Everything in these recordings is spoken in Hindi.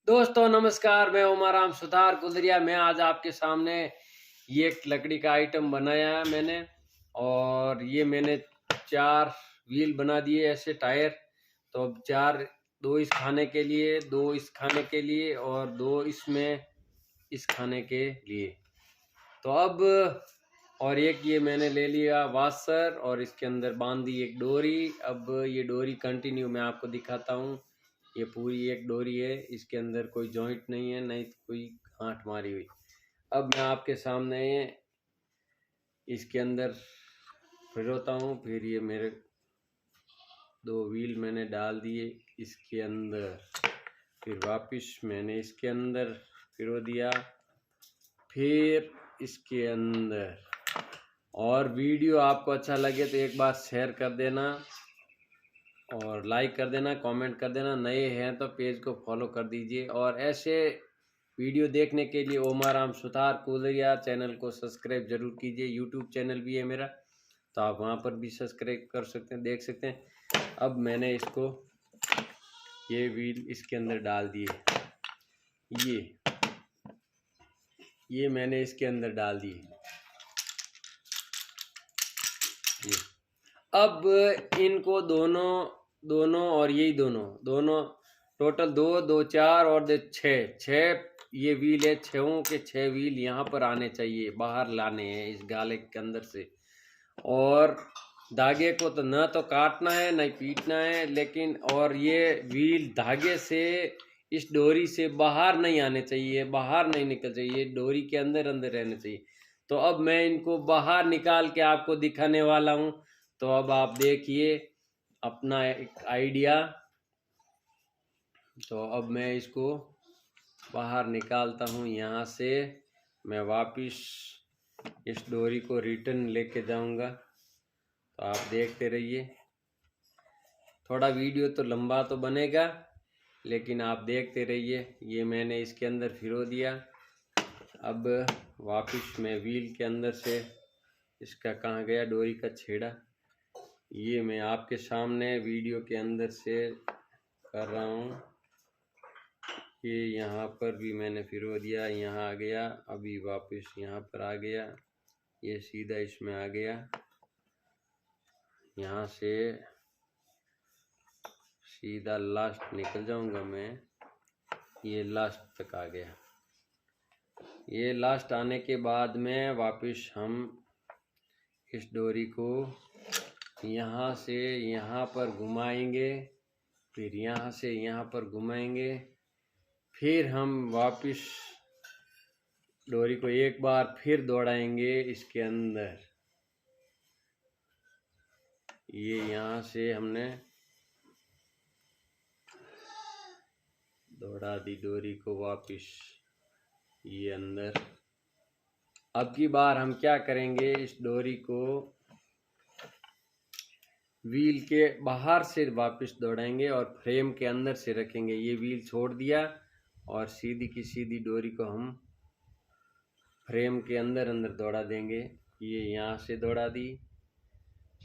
दोस्तों नमस्कार, मैं उमाराम सुतार कुलरिया। मैं आज आपके सामने ये एक लकड़ी का आइटम बनाया है मैंने। और ये मैंने 4 व्हील बना दिए ऐसे टायर। तो अब 4, 2 इस खाने के लिए, 2 इस खाने के लिए और 2 इसमें इस खाने के लिए। तो अब और एक ये मैंने ले लिया वाशर और इसके अंदर बांध दी एक डोरी। अब ये डोरी कंटिन्यू मैं आपको दिखाता हूँ। ये पूरी एक डोरी है, इसके अंदर कोई जॉइंट नहीं है, नहीं तो कोई गांठ मारी हुई। अब मैं आपके सामने इसके अंदर फिरोता हूँ। फिर ये मेरे 2 व्हील मैंने डाल दिए इसके अंदर। फिर वापस मैंने इसके अंदर फिरो दिया, फिर इसके अंदर। और वीडियो आपको अच्छा लगे तो एक बार शेयर कर देना और लाइक कर देना, कमेंट कर देना। नए हैं तो पेज को फॉलो कर दीजिए। और ऐसे वीडियो देखने के लिए ओमाराम सुतार कुलरिया चैनल को सब्सक्राइब जरूर कीजिए। यूट्यूब चैनल भी है मेरा, तो आप वहाँ पर भी सब्सक्राइब कर सकते हैं, देख सकते हैं। अब मैंने इसको ये व्हील इसके अंदर डाल दिए। ये मैंने इसके अंदर डाल दिए। ये अब इनको दोनों और यही दोनों टोटल 2, 2, 4 और 6 ये व्हील है। 6 के 6 व्हील यहाँ पर आने चाहिए, बाहर लाने हैं इस गाले के अंदर से। और धागे को तो न तो काटना है न पीटना है, लेकिन और ये व्हील धागे से इस डोरी से बाहर नहीं आने चाहिए, बाहर नहीं निकल चाहिए, डोरी के अंदर अंदर रहने चाहिए। तो अब मैं इनको बाहर निकाल के आपको दिखाने वाला हूँ। तो अब आप देखिए अपना एक आइडिया। तो अब मैं इसको बाहर निकालता हूँ यहाँ से। मैं वापिस इस डोरी को रिटर्न लेके जाऊँगा। तो आप देखते रहिए। थोड़ा वीडियो तो लंबा तो बनेगा, लेकिन आप देखते रहिए। ये मैंने इसके अंदर फिरो दिया। अब वापिस मैं व्हील के अंदर से इसका कहाँ गया डोरी का छेड़ा, ये मैं आपके सामने वीडियो के अंदर से कर रहा हूँ। ये यहाँ पर भी मैंने फिरो दिया, यहाँ आ गया। अभी वापस यहाँ पर आ गया, ये सीधा इसमें आ गया। यहाँ से सीधा लास्ट निकल जाऊंगा मैं, ये लास्ट तक आ गया। ये लास्ट आने के बाद में वापस हम इस डोरी को यहाँ से यहाँ पर घुमाएंगे, फिर यहाँ से यहाँ पर घुमाएंगे। फिर हम वापस डोरी को एक बार फिर दौड़ाएंगे इसके अंदर। ये यहाँ से हमने दौड़ा दी डोरी को वापस ये अंदर। अब की बार हम क्या करेंगे, इस डोरी को व्हील के बाहर से वापस दौड़ाएंगे और फ्रेम के अंदर से रखेंगे। ये व्हील छोड़ दिया और सीधी की सीधी डोरी को हम फ्रेम के अंदर अंदर दौड़ा देंगे। ये यहाँ से दौड़ा दी,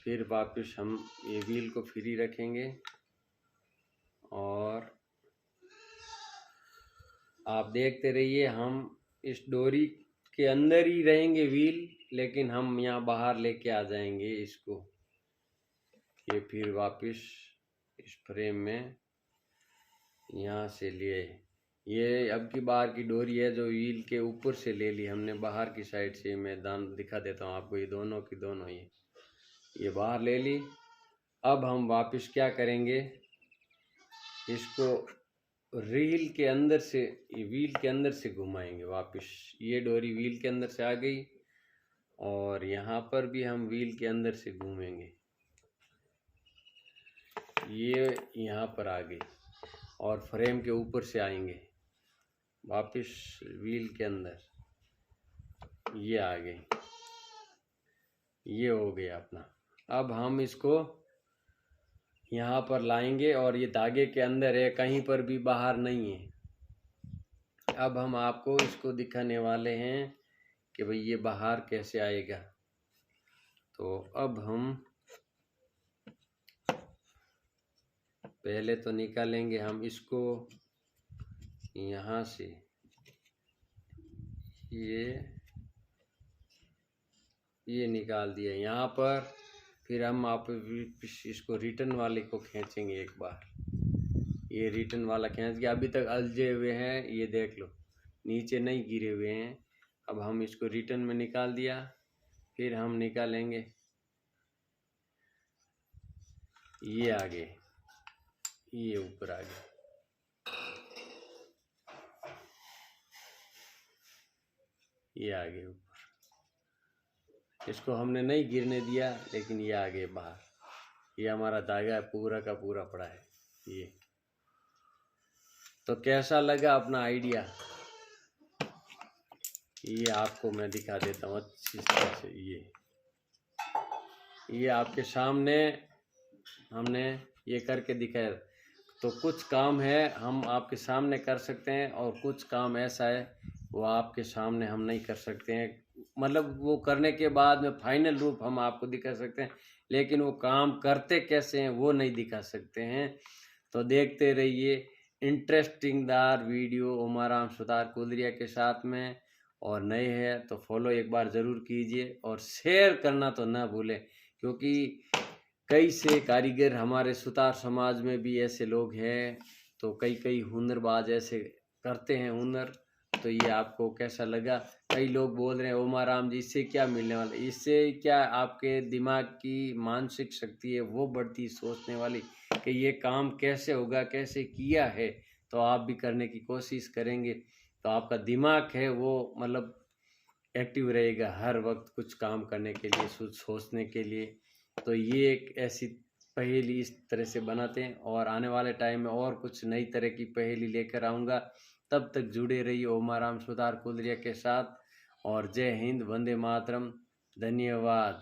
फिर वापस हम ये व्हील को फ्री रखेंगे और आप देखते रहिए। हम इस डोरी के अंदर ही रहेंगे व्हील, लेकिन हम यहाँ बाहर लेके आ जाएंगे इसको। ये फिर वापस इस फ्रेम में यहाँ से लिए। ये अब की बार की डोरी है जो व्हील के ऊपर से ले ली हमने, बाहर की साइड से। मैं दान दिखा देता हूँ आपको, ये दोनों की दोनों ये बाहर ले ली। अब हम वापस क्या करेंगे, इसको रील के अंदर से, ये व्हील के अंदर से घुमाएंगे वापस। ये डोरी व्हील के अंदर से आ गई और यहाँ पर भी हम व्हील के अंदर से घूमेंगे। ये यहाँ पर आ गई और फ्रेम के ऊपर से आएंगे वापस व्हील के अंदर। ये आ गई, ये हो गया अपना। अब हम इसको यहाँ पर लाएंगे और ये धागे के अंदर है, कहीं पर भी बाहर नहीं है। अब हम आपको इसको दिखाने वाले हैं कि भाई ये बाहर कैसे आएगा। तो अब हम पहले तो निकालेंगे हम इसको यहाँ से ये निकाल दिया यहाँ पर। फिर हम आप इसको रिटर्न वाले को खींचेंगे एक बार। ये रिटर्न वाला खींच के अभी तक अलझे हुए हैं, ये देख लो नीचे नहीं गिरे हुए हैं। अब हम इसको रिटर्न में निकाल दिया। फिर हम निकालेंगे ये आगे, ये ऊपर आगे, ये आगे ऊपर। इसको हमने नहीं गिरने दिया, लेकिन ये आगे बाहर। ये हमारा धागा पूरा का पूरा पड़ा है ये। तो कैसा लगा अपना आइडिया, ये आपको मैं दिखा देता हूँ अच्छी तरह से। ये आपके सामने हमने ये करके दिखाया। तो कुछ काम है हम आपके सामने कर सकते हैं, और कुछ काम ऐसा है वो आपके सामने हम नहीं कर सकते हैं। मतलब वो करने के बाद में फाइनल रूप हम आपको दिखा सकते हैं, लेकिन वो काम करते कैसे हैं वो नहीं दिखा सकते हैं। तो देखते रहिए इंटरेस्टिंग दार वीडियो उमाराम सुतार कुलरिया के साथ में। और नए हैं तो फॉलो एक बार ज़रूर कीजिए, और शेयर करना तो ना भूलें, क्योंकि कई से कारीगर हमारे सुतार समाज में भी ऐसे लोग हैं। तो कई हुनरबाज ऐसे करते हैं हुनर। तो ये आपको कैसा लगा? कई लोग बोल रहे हैं उमाराम जी इससे क्या मिलने वाला, इससे क्या आपके दिमाग की मानसिक शक्ति है वो बढ़ती, सोचने वाली कि ये काम कैसे होगा, कैसे किया है। तो आप भी करने की कोशिश करेंगे तो आपका दिमाग है वो मतलब एक्टिव रहेगा हर वक्त कुछ काम करने के लिए, सोचने के लिए। तो ये एक ऐसी पहेली इस तरह से बनाते हैं, और आने वाले टाइम में और कुछ नई तरह की पहेली लेकर आऊँगा। तब तक जुड़े रहिए उमाराम सुतार कुलरिया के साथ। और जय हिंद, वंदे मातरम, धन्यवाद।